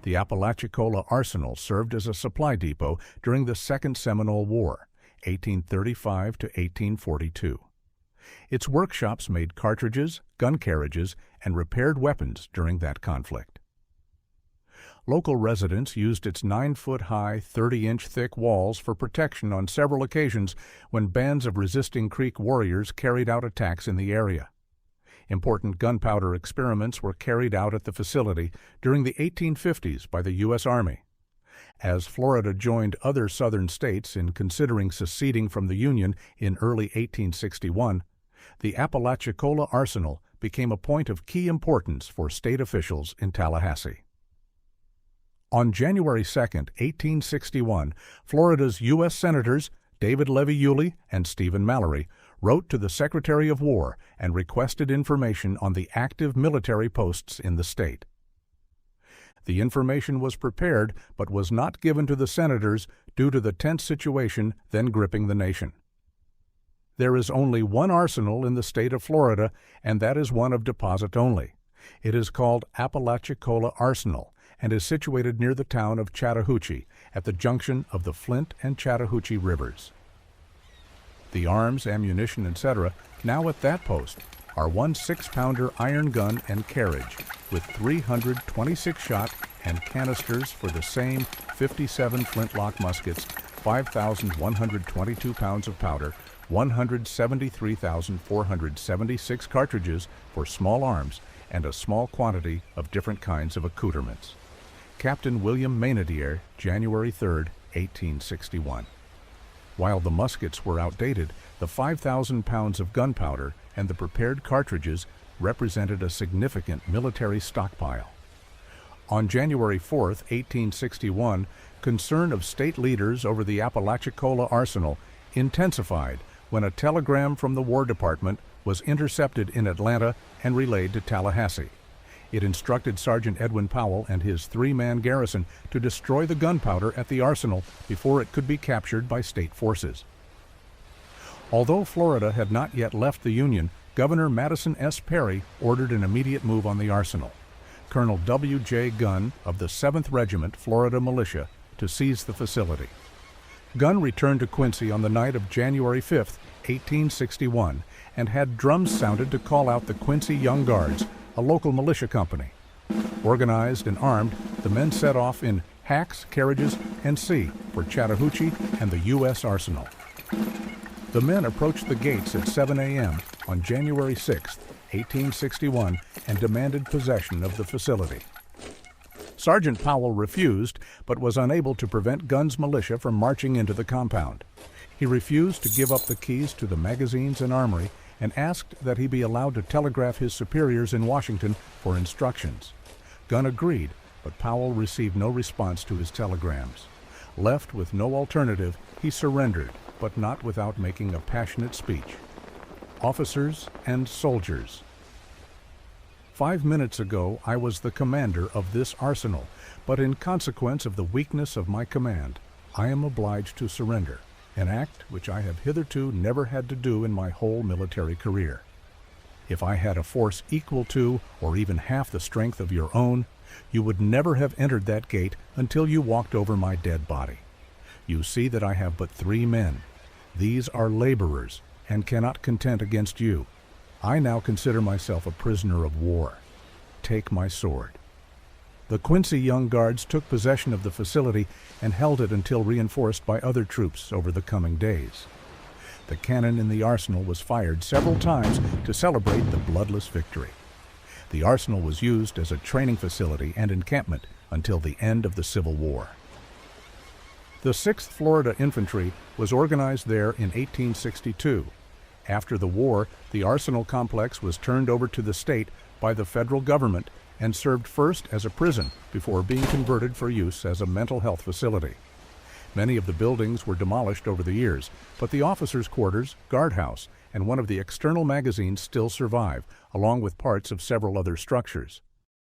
The Apalachicola Arsenal served as a supply depot during the Second Seminole War, 1835 to 1842. Its workshops made cartridges, gun carriages, and repaired weapons during that conflict. Local residents used its 9-foot-high, 30-inch thick walls for protection on several occasions when bands of resisting Creek warriors carried out attacks in the area. Important gunpowder experiments were carried out at the facility during the 1850s by the U.S. Army. As Florida joined other southern states in considering seceding from the Union in early 1861, the Apalachicola Arsenal became a point of key importance for state officials in Tallahassee. On January 2, 1861, Florida's U.S. Senators David Levy Yulee and Stephen Mallory wrote to the Secretary of War and requested information on the active military posts in the state. The information was prepared but was not given to the senators due to the tense situation then gripping the nation. There is only one arsenal in the state of Florida, and that is one of deposit only. It is called Apalachicola Arsenal and is situated near the town of Chattahoochee at the junction of the Flint and Chattahoochee rivers. The arms, ammunition, etc. now at that post are one 6-pounder iron gun and carriage with 326-shot and canisters for the same 57 flintlock muskets, 5,122 pounds of powder, 173,476 cartridges for small arms, and a small quantity of different kinds of accoutrements. Captain William Maynadier, January 3, 1861. While the muskets were outdated, the 5,000 pounds of gunpowder and the prepared cartridges represented a significant military stockpile. On January 4, 1861, concern of state leaders over the Apalachicola Arsenal intensified when a telegram from the War Department was intercepted in Atlanta and relayed to Tallahassee. It instructed Sergeant Edwin Powell and his 3-man garrison to destroy the gunpowder at the arsenal before it could be captured by state forces. Although Florida had not yet left the Union, Governor Madison S. Perry ordered an immediate move on the arsenal. Colonel W. J. Gunn of the 7th Regiment Florida Militia to seize the facility. Gunn returned to Quincy on the night of January 5, 1861, and had drums sounded to call out the Quincy Young Guards, a local militia company. Organized and armed, the men set off in hacks, carriages, and C for Chattahoochee and the U.S. Arsenal. The men approached the gates at 7 a.m. on January 6, 1861, and demanded possession of the facility. Sergeant Powell refused, but was unable to prevent Gunn's militia from marching into the compound. He refused to give up the keys to the magazines and armory and asked that he be allowed to telegraph his superiors in Washington for instructions. Gunn agreed, but Powell received no response to his telegrams. Left with no alternative, he surrendered, but not without making a passionate speech. Officers and soldiers. 5 minutes ago, I was the commander of this arsenal, but in consequence of the weakness of my command, I am obliged to surrender, an act which I have hitherto never had to do in my whole military career. If I had a force equal to, or even half the strength of your own, you would never have entered that gate until you walked over my dead body. You see that I have but 3 men. These are laborers, and cannot contend against you. I now consider myself a prisoner of war. Take my sword. The Quincy Young Guards took possession of the facility and held it until reinforced by other troops over the coming days. The cannon in the arsenal was fired several times to celebrate the bloodless victory. The arsenal was used as a training facility and encampment until the end of the Civil War. The 6th Florida Infantry was organized there in 1862. After the war, the arsenal complex was turned over to the state by the federal government and served first as a prison before being converted for use as a mental health facility. Many of the buildings were demolished over the years, but the officers' quarters, guardhouse, and one of the external magazines still survive, along with parts of several other structures.